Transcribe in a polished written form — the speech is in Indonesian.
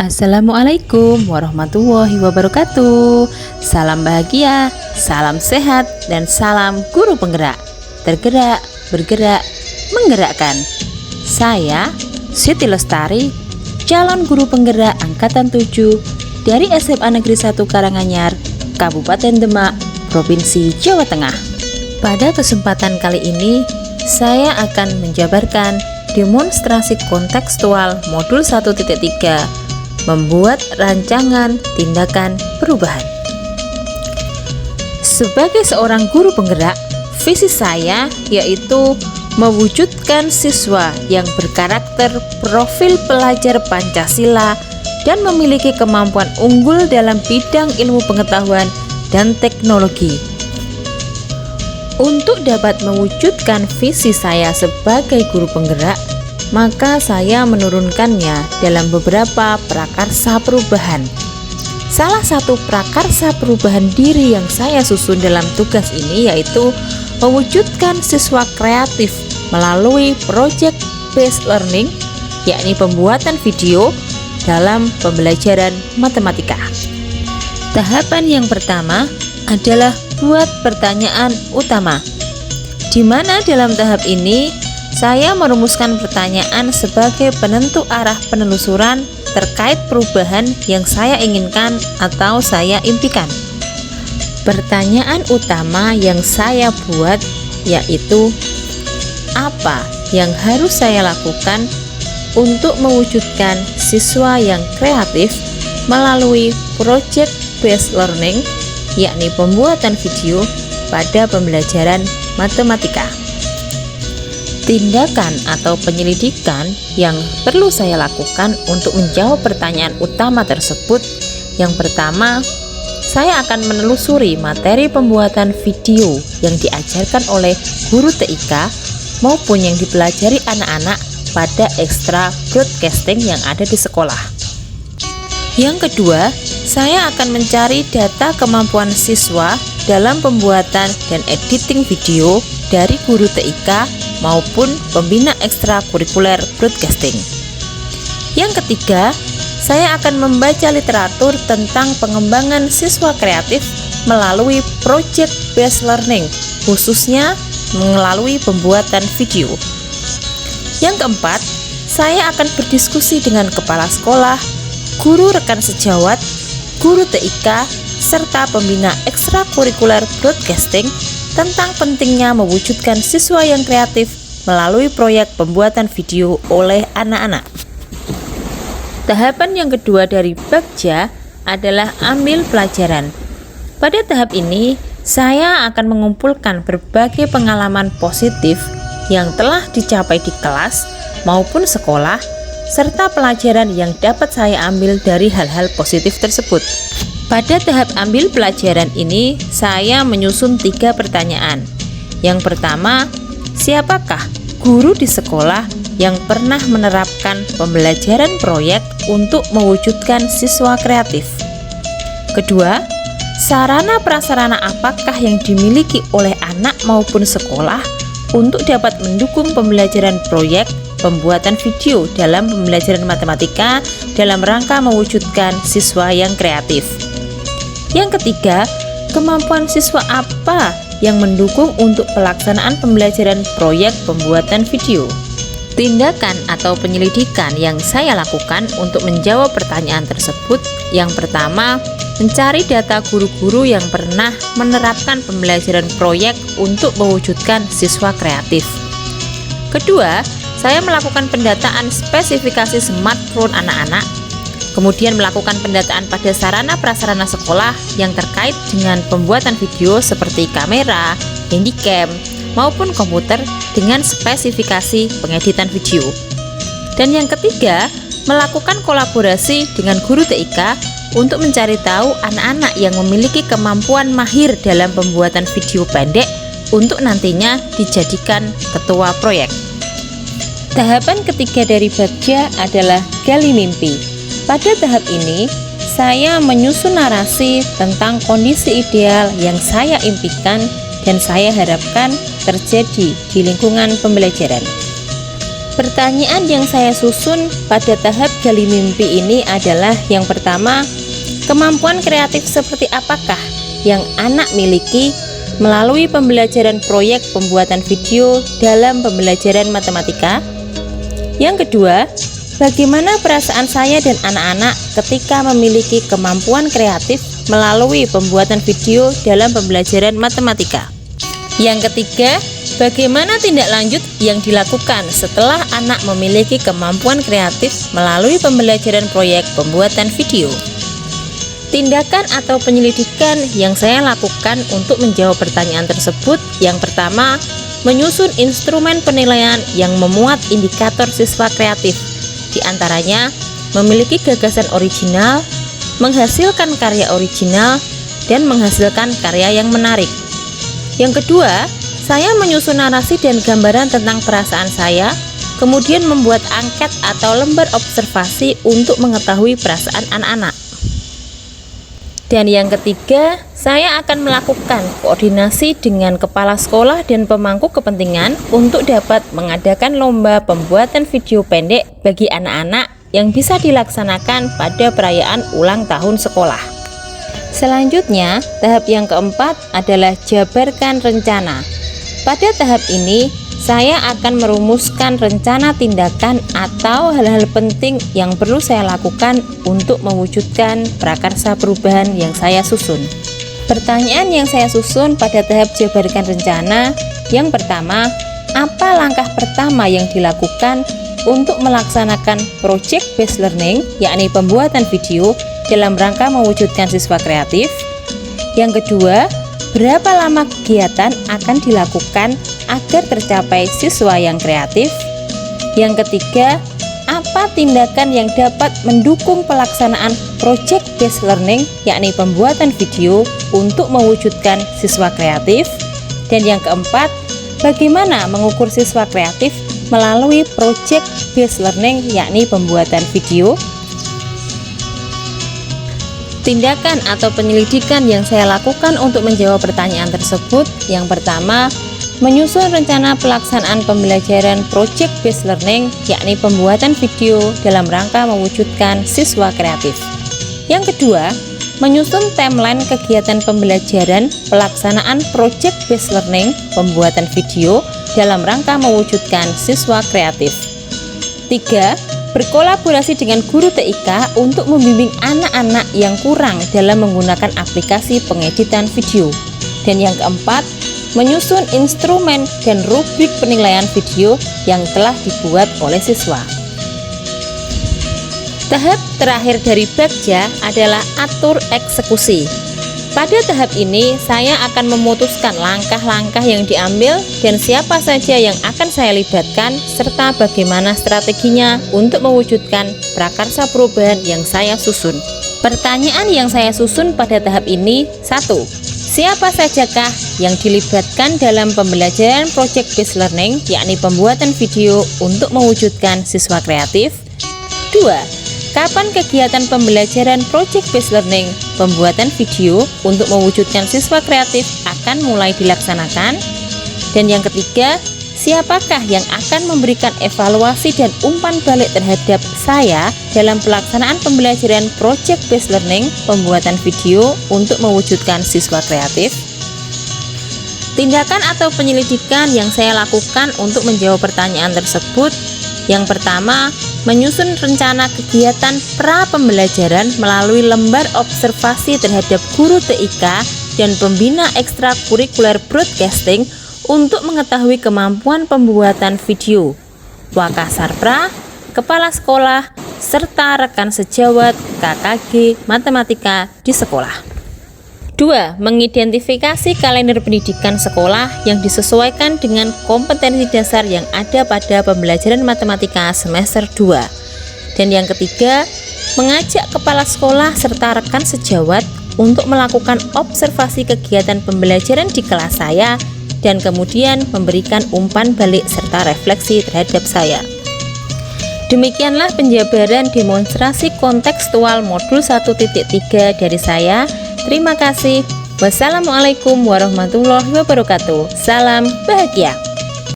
Assalamualaikum warahmatullahi wabarakatuh. Salam bahagia, salam sehat, dan salam guru penggerak. Tergerak, bergerak, menggerakkan. Saya Siti Lestari, calon guru penggerak Angkatan 7 dari SMA Negeri 1 Karanganyar, Kabupaten Demak, Provinsi Jawa Tengah. Pada kesempatan kali ini, saya akan menjabarkan demonstrasi kontekstual modul 1.3 membuat rancangan tindakan perubahan. Sebagai seorang guru penggerak, visi saya yaitu mewujudkan siswa yang berkarakter profil pelajar Pancasila dan memiliki kemampuan unggul dalam bidang ilmu pengetahuan dan teknologi. Untuk dapat mewujudkan visi saya sebagai guru penggerak, maka saya menurunkannya dalam beberapa prakarsa perubahan. Salah satu prakarsa perubahan diri yang saya susun dalam tugas ini yaitu mewujudkan siswa kreatif melalui project based learning, yakni pembuatan video dalam pembelajaran matematika. Tahapan yang pertama adalah buat pertanyaan utama, di mana dalam tahap ini saya merumuskan pertanyaan sebagai penentu arah penelusuran terkait perubahan yang saya inginkan atau saya impikan. Pertanyaan utama yang saya buat yaitu, apa yang harus saya lakukan untuk mewujudkan siswa yang kreatif melalui project based learning, yakni pembuatan video pada pembelajaran matematika. Tindakan atau penyelidikan yang perlu saya lakukan untuk menjawab pertanyaan utama tersebut. Yang pertama, saya akan menelusuri materi pembuatan video yang diajarkan oleh guru TIK maupun yang dipelajari anak-anak pada ekstra broadcasting yang ada di sekolah. Yang kedua, saya akan mencari data kemampuan siswa dalam pembuatan dan editing video dari guru TIK maupun pembina ekstrakurikuler broadcasting. Yang ketiga, saya akan membaca literatur tentang pengembangan siswa kreatif melalui project based learning, khususnya melalui pembuatan video. Yang keempat, saya akan berdiskusi dengan kepala sekolah, guru rekan sejawat, guru TIK, serta pembina ekstrakurikuler broadcasting tentang pentingnya mewujudkan siswa yang kreatif melalui proyek pembuatan video oleh anak-anak. Tahapan yang kedua dari Bagja adalah ambil pelajaran. Pada tahap ini, saya akan mengumpulkan berbagai pengalaman positif yang telah dicapai di kelas maupun sekolah, serta pelajaran yang dapat saya ambil dari hal-hal positif tersebut. Pada tahap ambil pelajaran ini, saya menyusun 3 pertanyaan. Yang pertama, siapakah guru di sekolah yang pernah menerapkan pembelajaran proyek untuk mewujudkan siswa kreatif? Kedua, sarana prasarana apakah yang dimiliki oleh anak maupun sekolah untuk dapat mendukung pembelajaran proyek pembuatan video dalam pembelajaran matematika dalam rangka mewujudkan siswa yang kreatif? Yang ketiga, kemampuan siswa apa yang mendukung untuk pelaksanaan pembelajaran proyek pembuatan video? Tindakan atau penyelidikan yang saya lakukan untuk menjawab pertanyaan tersebut, yang pertama, mencari data guru-guru yang pernah menerapkan pembelajaran proyek untuk mewujudkan siswa kreatif. Kedua, saya melakukan pendataan spesifikasi smartphone anak-anak, kemudian melakukan pendataan pada sarana prasarana sekolah yang terkait dengan pembuatan video seperti kamera, handycam, maupun komputer dengan spesifikasi pengeditan video. Dan yang ketiga, melakukan kolaborasi dengan guru TIK untuk mencari tahu anak-anak yang memiliki kemampuan mahir dalam pembuatan video pendek untuk nantinya dijadikan ketua proyek. Tahapan ketiga dari Bagja adalah gali mimpi. Pada tahap ini, saya menyusun narasi tentang kondisi ideal yang saya impikan dan saya harapkan terjadi di lingkungan pembelajaran. Pertanyaan yang saya susun pada tahap gali mimpi ini adalah yang pertama, kemampuan kreatif seperti apakah yang anak miliki melalui pembelajaran proyek pembuatan video dalam pembelajaran matematika? Yang kedua, bagaimana perasaan saya dan anak-anak ketika memiliki kemampuan kreatif melalui pembuatan video dalam pembelajaran matematika? Yang ketiga, bagaimana tindak lanjut yang dilakukan setelah anak memiliki kemampuan kreatif melalui pembelajaran proyek pembuatan video? Tindakan atau penyelidikan yang saya lakukan untuk menjawab pertanyaan tersebut, yang pertama, menyusun instrumen penilaian yang memuat indikator siswa kreatif, di antaranya memiliki gagasan original, menghasilkan karya original, dan menghasilkan karya yang menarik. Yang kedua, saya menyusun narasi dan gambaran tentang perasaan saya, kemudian membuat angket atau lembar observasi untuk mengetahui perasaan anak-anak. Dan yang ketiga, saya akan melakukan koordinasi dengan kepala sekolah dan pemangku kepentingan untuk dapat mengadakan lomba pembuatan video pendek bagi anak-anak yang bisa dilaksanakan pada perayaan ulang tahun sekolah. Selanjutnya, tahap yang keempat adalah jabarkan rencana. Pada tahap ini, saya akan merumuskan rencana tindakan atau hal-hal penting yang perlu saya lakukan untuk mewujudkan prakarsa perubahan yang saya susun. Pertanyaan yang saya susun pada tahap jabarkan rencana, yang pertama, apa langkah pertama yang dilakukan untuk melaksanakan project based learning, yakni pembuatan video dalam rangka mewujudkan siswa kreatif? Yang kedua, berapa lama kegiatan akan dilakukan agar tercapai siswa yang kreatif? Yang ketiga, apa tindakan yang dapat mendukung pelaksanaan project based learning, yakni pembuatan video untuk mewujudkan siswa kreatif? Dan yang keempat, bagaimana mengukur siswa kreatif melalui project based learning, yakni pembuatan video? Tindakan atau penyelidikan yang saya lakukan untuk menjawab pertanyaan tersebut, yang pertama, menyusun rencana pelaksanaan pembelajaran project based learning, yakni pembuatan video dalam rangka mewujudkan siswa kreatif. Yang kedua, menyusun timeline kegiatan pembelajaran pelaksanaan project based learning, pembuatan video dalam rangka mewujudkan siswa kreatif. Tiga, berkolaborasi dengan guru TIK untuk membimbing anak-anak yang kurang dalam menggunakan aplikasi pengeditan video. Dan yang keempat, menyusun instrumen dan rubrik penilaian video yang telah dibuat oleh siswa. Tahap terakhir dari Bagja adalah atur eksekusi. Pada tahap ini, saya akan memutuskan langkah-langkah yang diambil dan siapa saja yang akan saya libatkan, serta bagaimana strateginya untuk mewujudkan prakarsa perubahan yang saya susun. Pertanyaan yang saya susun pada tahap ini, 1. Siapa sajakah yang dilibatkan dalam pembelajaran project based learning, yakni pembuatan video untuk mewujudkan siswa kreatif? 2. Kapan kegiatan pembelajaran project based learning, pembuatan video untuk mewujudkan siswa kreatif akan mulai dilaksanakan? Dan yang ketiga, siapakah yang akan memberikan evaluasi dan umpan balik terhadap saya dalam pelaksanaan pembelajaran project based learning, pembuatan video untuk mewujudkan siswa kreatif? Tindakan atau penyelidikan yang saya lakukan untuk menjawab pertanyaan tersebut, yang pertama, menyusun rencana kegiatan pra pembelajaran melalui lembar observasi terhadap guru TIK dan pembina ekstrakurikuler broadcasting untuk mengetahui kemampuan pembuatan video, Wakasarpra, kepala sekolah, serta rekan sejawat KKG matematika di sekolah. 2. Mengidentifikasi kalender pendidikan sekolah yang disesuaikan dengan kompetensi dasar yang ada pada pembelajaran matematika semester 2. Dan yang ketiga, mengajak kepala sekolah serta rekan sejawat untuk melakukan observasi kegiatan pembelajaran di kelas saya dan kemudian memberikan umpan balik serta refleksi terhadap saya. Demikianlah penjabaran demonstrasi kontekstual modul 1.3 dari saya. Terima kasih. Wassalamualaikum warahmatullahi wabarakatuh. Salam bahagia.